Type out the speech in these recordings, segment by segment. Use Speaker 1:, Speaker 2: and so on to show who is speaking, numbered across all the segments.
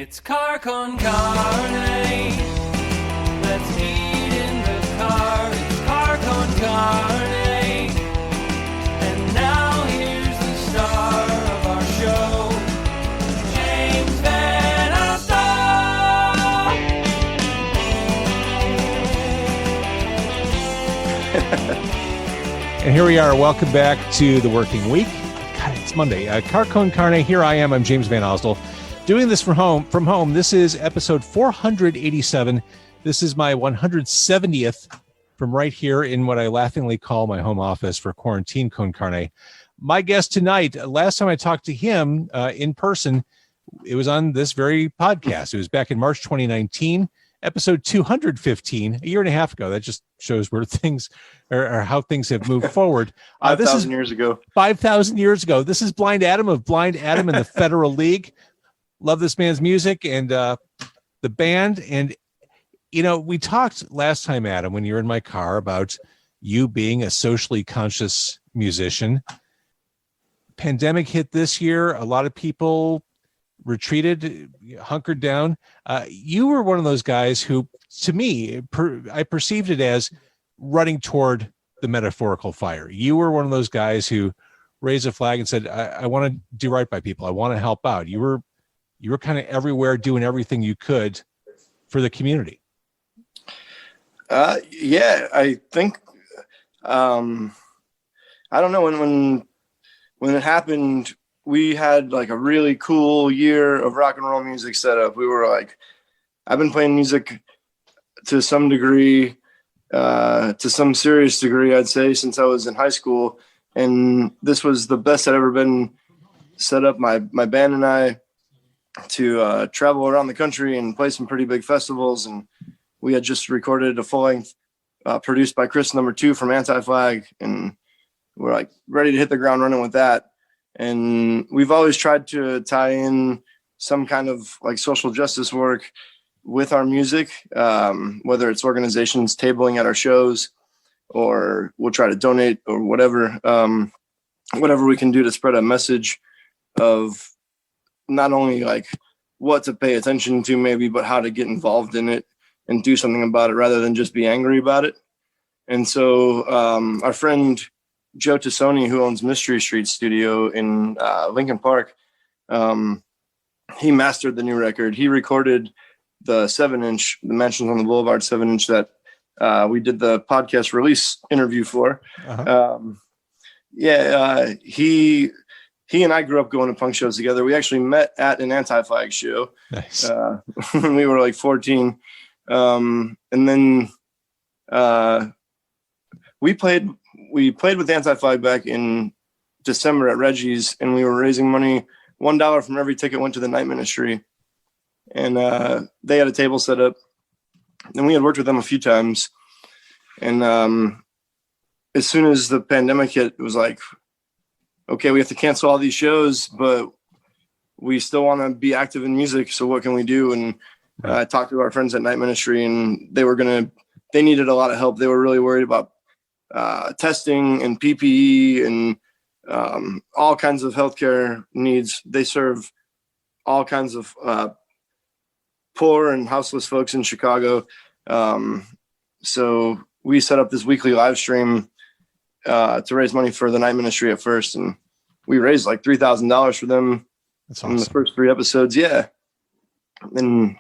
Speaker 1: It's Car Con Carne. Let's eat in the car. It's Car Con Carne. And now here's the star of our show, James Van Alstyne.
Speaker 2: And here we are. Welcome back to the working week. God, it's Monday. Car Con Carne. Here I am. I'm James Van Alstyne. Doing this from home. This is episode 487. This is my 170th from right here in what I laughingly call my home office for Quarantine Con Carne. My guest tonight, last time I talked to him in person, it was on this very podcast. It was back in March 2019, episode 215, a year and a half ago. That just shows where things or how things have moved forward.
Speaker 3: 5,000 years ago.
Speaker 2: 5,000 years ago. This is Blind Adam of Blind Adam and the Federal League. Love this man's music and the band. And, you know, we talked last time, Adam, when you were in my car about you being a socially conscious musician. Pandemic hit this year. A lot of people retreated, hunkered down. You were one of those guys who, to me, I perceived it as running toward the metaphorical fire. You were one of those guys who raised a flag and said, I want to do right by people. I want to help out. You were kind of everywhere doing everything you could for the community.
Speaker 3: Yeah, I think, I don't know, when it happened, we had like a really cool year of rock and roll music set up. We were like, I've been playing music to some degree, to some serious degree, I'd say, since I was in high school. And this was the best I'd ever been set up. My band and I, to travel around the country and play some pretty big festivals. And we had just recorded a full length produced by Chris #2 from Anti-Flag. And we're like ready to hit the ground running with that. And we've always tried to tie in some kind of like social justice work with our music, whether it's organizations tabling at our shows or we'll try to donate or whatever we can do to spread a message of not only like what to pay attention to maybe, but how to get involved in it and do something about it rather than just be angry about it. And so our friend Joe Tassoni, who owns Mystery Street Studio in Lincoln Park, he mastered the new record. He recorded the 7-inch, the Mansions on the Boulevard 7-inch that we did the podcast release interview for.
Speaker 2: Uh-huh.
Speaker 3: He and I grew up going to punk shows together. We actually met at an Anti-Flag show.
Speaker 2: Nice.
Speaker 3: When we were like 14. And then we played with Anti-Flag back in December at Reggie's, and we were raising money. $1 from every ticket went to the Night Ministry. And they had a table set up. And we had worked with them a few times. And as soon as the pandemic hit, it was like, okay, we have to cancel all these shows, but we still want to be active in music. So what can we do? And I talked to our friends at Night Ministry, and they needed a lot of help. They were really worried about testing and PPE and all kinds of healthcare needs. They serve all kinds of poor and houseless folks in Chicago. So we set up this weekly live stream to raise money for the Night Ministry at first, and we raised like $3,000 for them. That's awesome. In the first 3 episodes. Yeah. And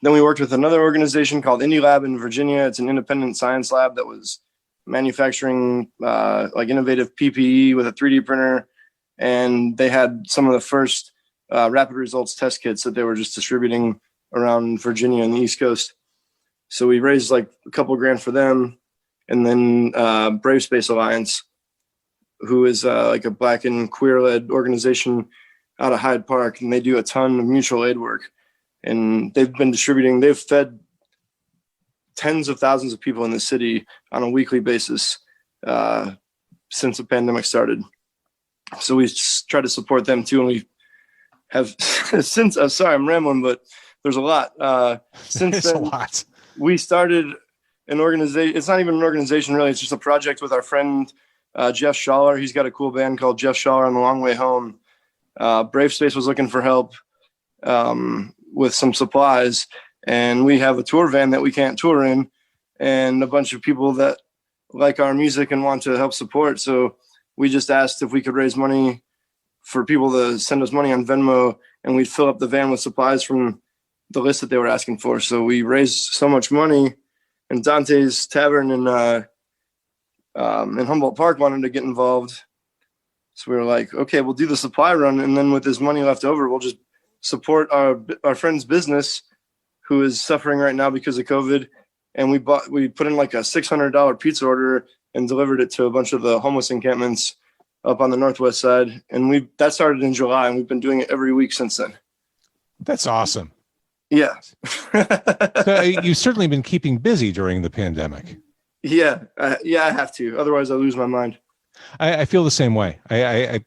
Speaker 3: then we worked with another organization called Indie Lab in Virginia. It's an independent science lab that was manufacturing like innovative PPE with a 3D printer. And they had some of the first rapid results test kits that they were just distributing around Virginia and the East Coast. So we raised like a couple grand for them. And then Brave Space Alliance, who is like a Black and queer-led organization out of Hyde Park, and they do a ton of mutual aid work. And they've fed tens of thousands of people in the city on a weekly basis since the pandemic started. So we try to support them too. And we have since, sorry, I'm rambling, but there's a lot. Since then, we started an organization. It's not even an organization really. It's just a project with our friend, Jeff Schaller. He's got a cool band called Jeff Schaller and the Long Way Home. Brave Space was looking for help. with some supplies, and we have a tour van that we can't tour in, and a bunch of people that like our music and want to help support. So we just asked if we could raise money for people to send us money on Venmo, and we'd fill up the van with supplies from the list that they were asking for. So we raised so much money, and Dante's Tavern in Humboldt Park wanted to get involved. So we were like, okay, we'll do the supply run, and then with this money left over, we'll just support our friend's business who is suffering right now because of COVID. And we put in like a $600 pizza order and delivered it to a bunch of the homeless encampments up on the Northwest side. And that started in July, and we've been doing it every week since then.
Speaker 2: That's awesome.
Speaker 3: Yeah.
Speaker 2: So you've certainly been keeping busy during the pandemic.
Speaker 3: Yeah. I have to. Otherwise I lose my mind.
Speaker 2: I feel the same way. I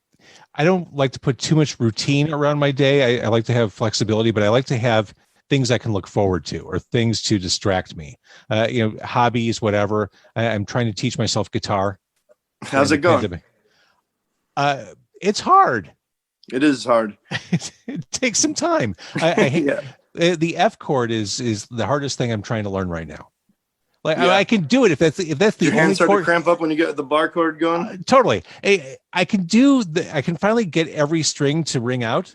Speaker 2: don't like to put too much routine around my day. I like to have flexibility, but I like to have things I can look forward to or things to distract me. Hobbies, whatever. I'm trying to teach myself guitar.
Speaker 3: How's it going?
Speaker 2: It's hard.
Speaker 3: It is hard.
Speaker 2: It takes some time. I hate the F chord is the hardest thing I'm trying to learn right now. Like I can do it if that's the
Speaker 3: your
Speaker 2: only
Speaker 3: hands start
Speaker 2: chord.
Speaker 3: to cramp up when you get the bar chord going.
Speaker 2: Totally. I can finally get every string to ring out,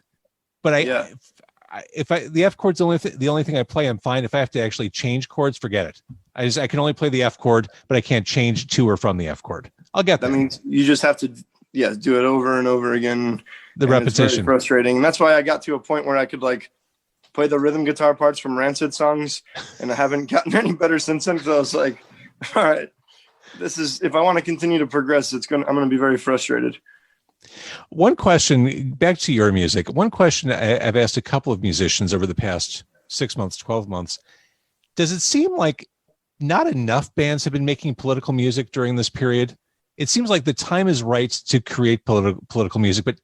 Speaker 2: but the F chord's the only thing I play, I'm fine. If I have to actually change chords, forget it. I can only play the F chord, but I can't change to or from the F chord. I'll get that.
Speaker 3: That means you just have to do it over and over again.
Speaker 2: The repetition.
Speaker 3: It's very frustrating. And that's why I got to a point where I could like play the rhythm guitar parts from Rancid songs, and I haven't gotten any better since then, because I was like, all right, if I want to continue to progress, I'm going to be very frustrated.
Speaker 2: One question, back to your music. One question I've asked a couple of musicians over the past 6 months, 12 months. Does it seem like not enough bands have been making political music during this period? It seems like the time is right to create political music, but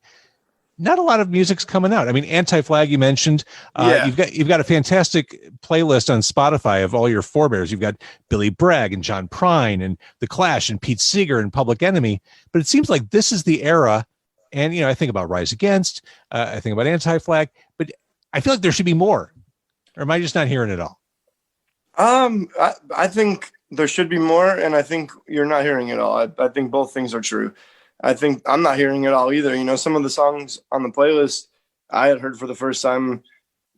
Speaker 2: not a lot of music's coming out. I mean, Anti-Flag, you mentioned. You've got a fantastic playlist on Spotify of all your forebears. You've got Billy Bragg and John Prine and The Clash and Pete Seeger and Public Enemy. But it seems like this is the era. And, I think about Rise Against. I think about Anti-Flag. But I feel like there should be more. Or am I just not hearing it all?
Speaker 3: I think there should be more, and I think you're not hearing it all. I think both things are true. I think I'm not hearing it all either. Some of the songs on the playlist I had heard for the first time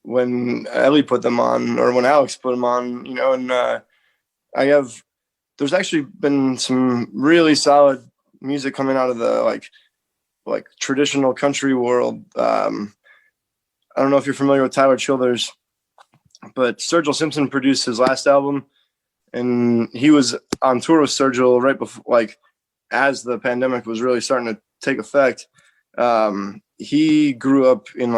Speaker 3: when Ellie put them on, or when Alex put them on, and there's actually been some really solid music coming out of the like traditional country world. I don't know if you're familiar with Tyler Childers, but Sturgill Simpson produced his last album, and he was on tour with Sturgill right before, as the pandemic was really starting to take effect. He grew up in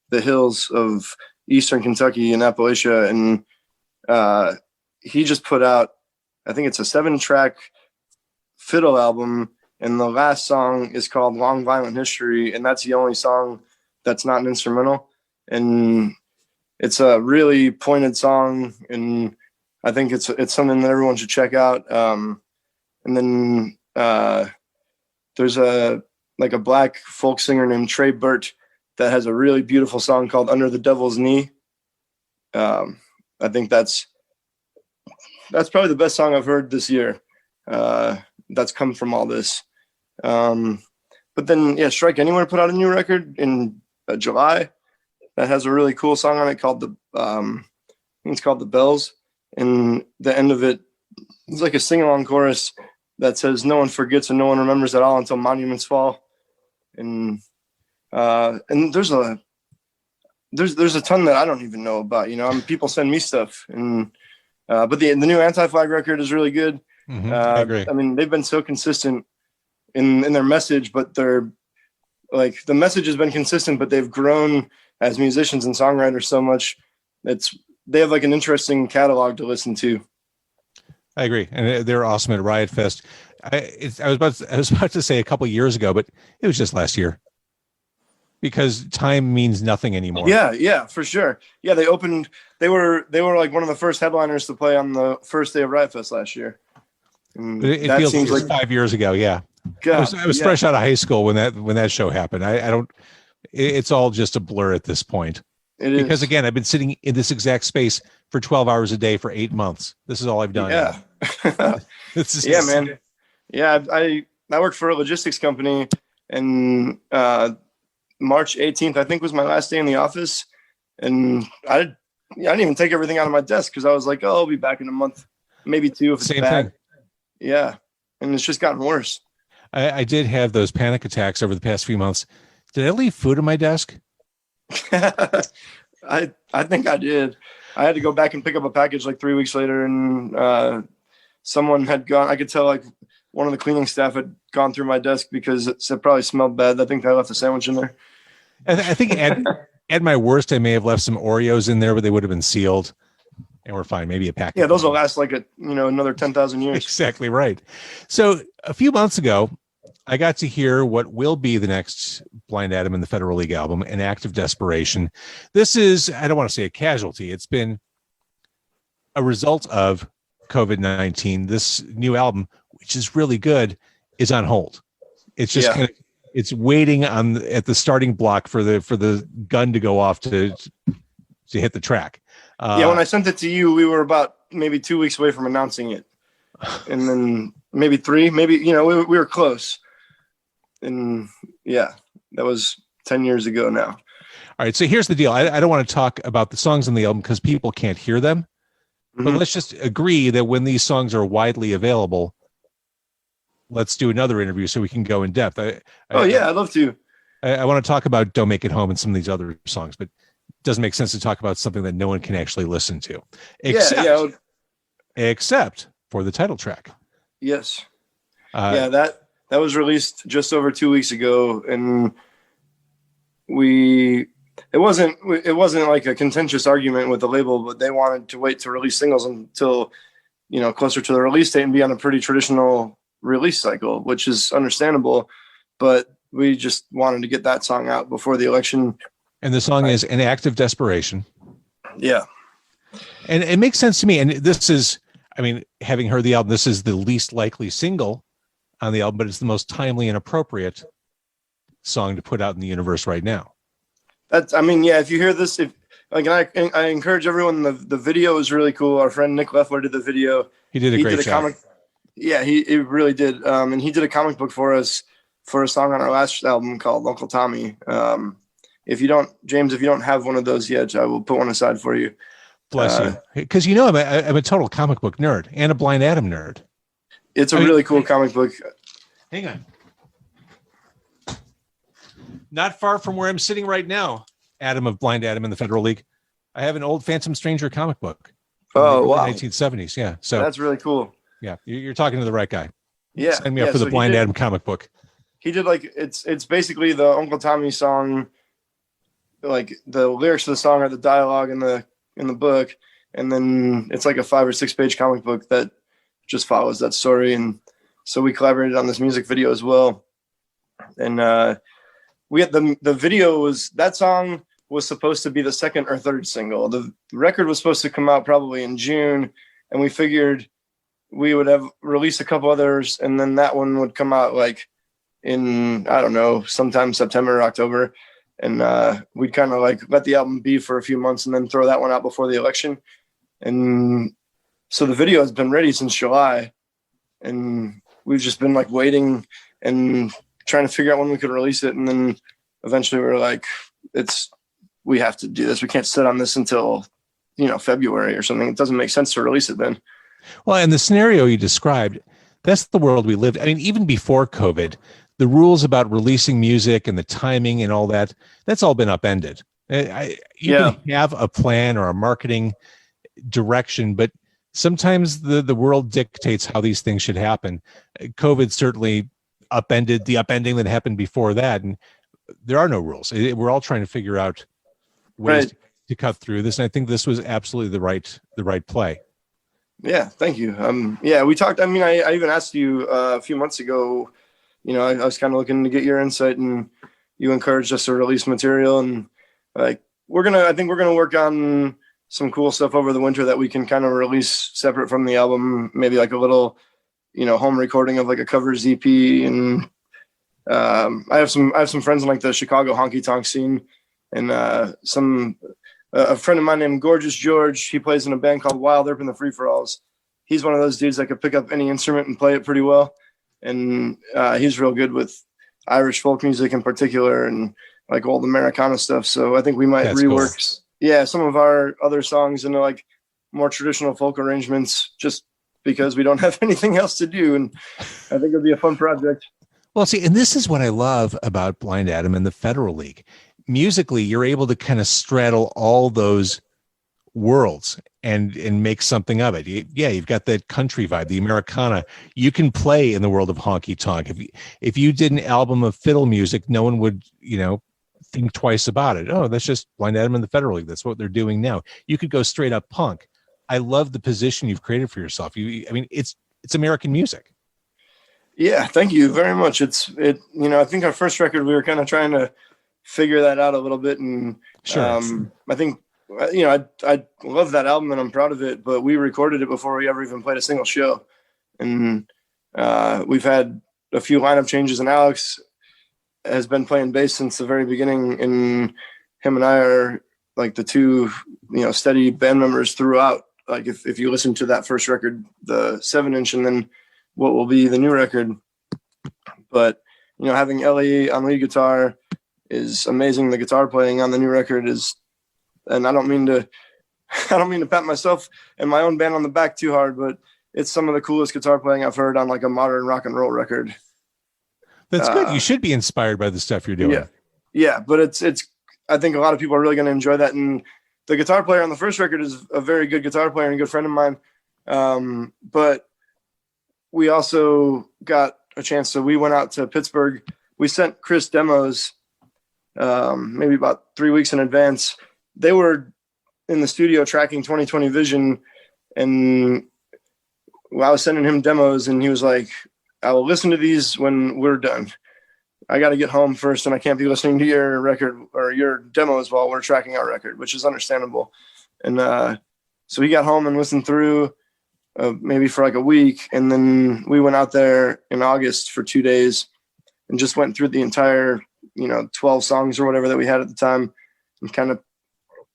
Speaker 3: the hills of Eastern Kentucky and Appalachia. And he just put out, I think it's a 7-track fiddle album. And the last song is called Long Violent History. And that's the only song that's not an instrumental. And it's a really pointed song. And I think it's something that everyone should check out. And then, there's a black folk singer named Trey Burt that has a really beautiful song called Under the Devil's Knee. I think that's probably the best song I've heard this year. That's come from all this. But then, Strike Anywhere put out a new record in July that has a really cool song on it called I think it's called The Bells. And the end of it is like a sing-along chorus that says no one forgets and no one remembers at all until monuments fall. And there's a ton that I don't even know about, people send me stuff, and but the new Anti-Flag record is really good.
Speaker 2: Mm-hmm. I agree.
Speaker 3: I mean, they've been so consistent in their message, but they're the message has been consistent, but they've grown as musicians and songwriters so much. They have an interesting catalog to listen to.
Speaker 2: I agree, and they're awesome at Riot Fest. I was about to say a couple of years ago, but it was just last year, because time means nothing anymore.
Speaker 3: Yeah, for sure. Yeah, they were one of the first headliners to play on the first day of Riot Fest last year.
Speaker 2: But it feels like 5 years ago. Yeah, God, I was fresh out of high school when that show happened. I don't. It's all just a blur at this point. Because again, I've been sitting in this exact space for 12 hours a day for 8 months. This is all I've done.
Speaker 3: Yeah.
Speaker 2: Yeah,
Speaker 3: man. Yeah. I worked for a logistics company, and March 18th, I think, was my last day in the office. And I didn't even take everything out of my desk because I was like, oh, I'll be back in a month, maybe 2 if it's
Speaker 2: Same
Speaker 3: bad.
Speaker 2: thing.
Speaker 3: Yeah. And it's just gotten worse.
Speaker 2: I did have those panic attacks over the past few months. Did I leave food on my desk?
Speaker 3: I think I did. I had to go back and pick up a package like 3 weeks later, and someone had gone. I could tell like one of the cleaning staff had gone through my desk because it probably smelled bad. I think I left a sandwich in there.
Speaker 2: I think at my worst, I may have left some Oreos in there, but they would have been sealed, and we're fine. Maybe a packet.
Speaker 3: Yeah, those will last like another 10,000 years.
Speaker 2: Exactly right. So a few months ago, I got to hear what will be the next Blind Adam and the Federal League album, An Act of Desperation. This is, I don't want to say a casualty. It's been a result of COVID-19. This new album, which is really good, is on hold. It's just kind of, it's waiting at the starting block for the gun to go off to hit the track.
Speaker 3: When I sent it to you, we were about maybe 2 weeks away from announcing it. And then maybe 3, we were close. And yeah, that was 10 years ago now.
Speaker 2: All right. So here's the deal. I don't want to talk about the songs on the album because people can't hear them. Mm-hmm. But let's just agree that when these songs are widely available, let's do another interview so we can go in depth. I'd love to. I want to talk about Don't Make It Home and some of these other songs, but it doesn't make sense to talk about something that no one can actually listen to. Except for the title track.
Speaker 3: Yes. That was released just over 2 weeks ago, and it wasn't like a contentious argument with the label, but they wanted to wait to release singles until closer to the release date and be on a pretty traditional release cycle, which is understandable. But we just wanted to get that song out before the election.
Speaker 2: And the song is An Act of Desperation.
Speaker 3: Yeah,
Speaker 2: and it makes sense to me. And this is, having heard the album, this is the least likely single on the album, but it's the most timely and appropriate song to put out in the universe right now.
Speaker 3: If you hear this, I encourage everyone. The video is really cool. Our friend Nick Leffler did the video.
Speaker 2: He did a great job.
Speaker 3: He really did. And he did a comic book for us for a song on our last album called Uncle Tommy. If you don't have one of those yet, I will put one aside for you.
Speaker 2: Bless you. Because I'm a total comic book nerd and a Blind Adam nerd.
Speaker 3: It's a really cool comic book.
Speaker 2: Hang on. Not far from where I'm sitting right now, Adam of Blind Adam in the Federal League, I have an old Phantom Stranger comic book.
Speaker 3: Oh, wow.
Speaker 2: 1970s. Yeah. So
Speaker 3: that's really cool.
Speaker 2: Yeah. You're talking to the right guy.
Speaker 3: Yeah.
Speaker 2: Sign me up for the Blind Adam comic book.
Speaker 3: He did it's basically the Uncle Tommy song. Like the lyrics of the song are the dialogue in the book. And then it's like a 5 or 6 page comic book that just follows that story. And so we collaborated on this music video as well. And we had the video that song was supposed to be the second or third single. The record was supposed to come out probably in June, and we figured we would have released a couple others, and then that one would come out like in, I don't know, sometime September or October. And we'd kind of like let the album be for a few months and then throw that one out before the election. And so the video has been ready since July, and we've just been like waiting and trying to figure out when we could release it. And then eventually we were like, we have to do this. We can't sit on this until, February or something. It doesn't make sense to release it then.
Speaker 2: Well, and the scenario you described, that's the world we lived. Even before COVID, the rules about releasing music and the timing and all that, that's all been upended. You can have a plan or a marketing direction, but sometimes the world dictates how these things should happen. COVID certainly upended the upending that happened before that, and there are no rules. We're all trying to figure out ways to cut through this, and I think this was absolutely the right play.
Speaker 3: Yeah, thank you. We talked. I even asked you a few months ago. I was kind of looking to get your insight, and you encouraged us to release material, and I think we're gonna work on some cool stuff over the winter that we can kind of release separate from the album. Maybe like a little, home recording of like a covers EP. And I have some friends in like the Chicago honky tonk scene, and a friend of mine named Gorgeous George. He plays in a band called Wild Earp and the Free For Alls. He's one of those dudes that could pick up any instrument and play it pretty well, and he's real good with Irish folk music in particular and like old Americana stuff. So I think we might rework some of our other songs into like more traditional folk arrangements, just because we don't have anything else to do, and I think it'd be a fun project.
Speaker 2: Well, see, and this is what I love about Blind Adam and the Federal League. Musically, you're able to kind of straddle all those worlds and make something of it. You've got that country vibe, the Americana. You can play in the world of honky tonk. If you did an album of fiddle music, no one would, think twice about it. Oh, that's just Blind Adam and the Federal League. That's what they're doing now. You could go straight up punk. I love the position you've created for yourself. It's American music.
Speaker 3: Yeah, thank you very much. I think our first record, we were kind of trying to figure that out a little bit. And
Speaker 2: sure.
Speaker 3: I think, I love that album and I'm proud of it, but we recorded it before we ever even played a single show. And we've had a few lineup changes, and Alex has been playing bass since the very beginning. And him and I are like the two, steady band members throughout. Like if you listen to that first record, the 7-inch, and then what will be the new record. But, having Ellie on lead guitar is amazing. The guitar playing on the new record is, and I don't mean to pat myself and my own band on the back too hard, but it's some of the coolest guitar playing I've heard on like a modern rock and roll record.
Speaker 2: That's good. You should be inspired by the stuff you're doing.
Speaker 3: Yeah. But it's, I think a lot of people are really going to enjoy that. And the guitar player on the first record is a very good guitar player and a good friend of mine. But we also got a chance. So we went out to Pittsburgh. We sent Chris demos maybe about 3 weeks in advance. They were in the studio tracking 2020 Vision, and I was sending him demos, and he was like, I will listen to these when we're done. I got to get home first, and I can't be listening to your record or your demos while we're tracking our record, which is understandable. And so he got home and listened through maybe for like a week. And then we went out there in August for 2 days and just went through the entire, 12 songs or whatever that we had at the time, and kind of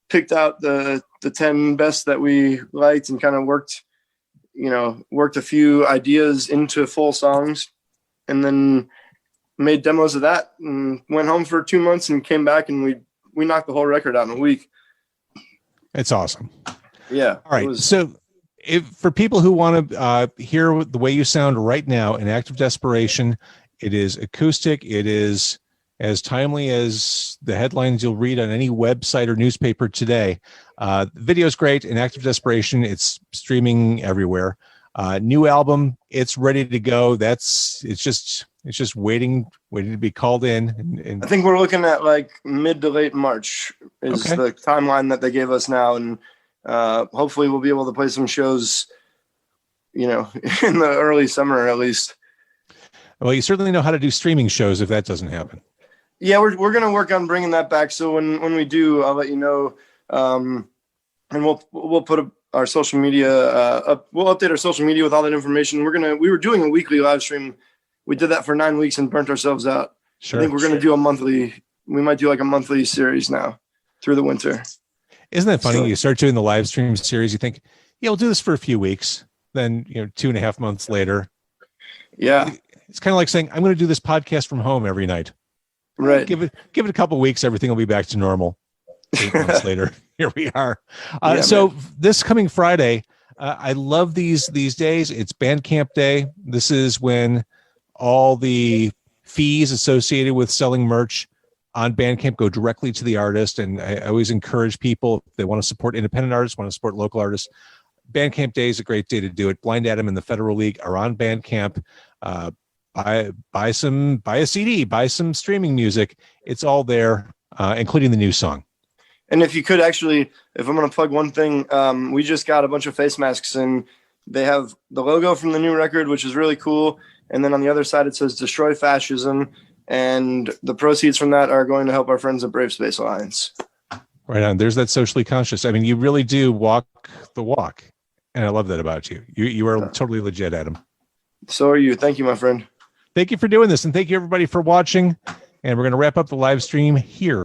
Speaker 3: picked out the 10 best that we liked, and kind of worked a few ideas into full songs, and then made demos of that, and went home for 2 months and came back, and we knocked the whole record out in a week.
Speaker 2: It's awesome.
Speaker 3: Yeah.
Speaker 2: All right. So for people who want to hear the way you sound right now in Act of Desperation, it is acoustic. It is as timely as the headlines you'll read on any website or newspaper today. The video is great. In Act of Desperation, it's streaming everywhere. New album, it's ready to go. It's just waiting to be called in. And
Speaker 3: I think we're looking at like mid to late March is the timeline that they gave us now. And hopefully we'll be able to play some shows, in the early summer at least.
Speaker 2: Well, you certainly know how to do streaming shows if that doesn't happen.
Speaker 3: Yeah, we're going to work on bringing that back. So when we do, I'll let you know. And we'll put our social media up. We'll update our social media with all that information. We were doing a weekly live stream. We did that for 9 weeks and burnt ourselves out.
Speaker 2: Sure.
Speaker 3: I think we're going to do we might do like a monthly series now through the winter.
Speaker 2: Isn't that funny? So, you start doing the live stream series, you think, we'll do this for a few weeks. Then, 2.5 months later.
Speaker 3: Yeah.
Speaker 2: It's kind of like saying, I'm going to do this podcast from home every night.
Speaker 3: Right.
Speaker 2: Give it a couple of weeks. Everything will be back to normal. 8 months later, here we are. So this coming Friday, I love these days. It's Bandcamp Day. This is when all the fees associated with selling merch on Bandcamp go directly to the artist. And I always encourage people, if they want to support independent artists, want to support local artists, Bandcamp Day is a great day to do it. Blind Adam and the Federal League are on Bandcamp. Buy a CD, buy some streaming music. It's all there, including the new song.
Speaker 3: And if you could actually, if I'm going to plug one thing, we just got a bunch of face masks, and they have the logo from the new record, which is really cool. And then on the other side, it says Destroy Fascism. And the proceeds from that are going to help our friends at Brave Space Alliance.
Speaker 2: Right on. There's that socially conscious. I mean, you really do walk the walk. And I love that about you. You are totally legit, Adam.
Speaker 3: So are you. Thank you, my friend.
Speaker 2: Thank you for doing this. And thank you, everybody, for watching. And we're going to wrap up the live stream here.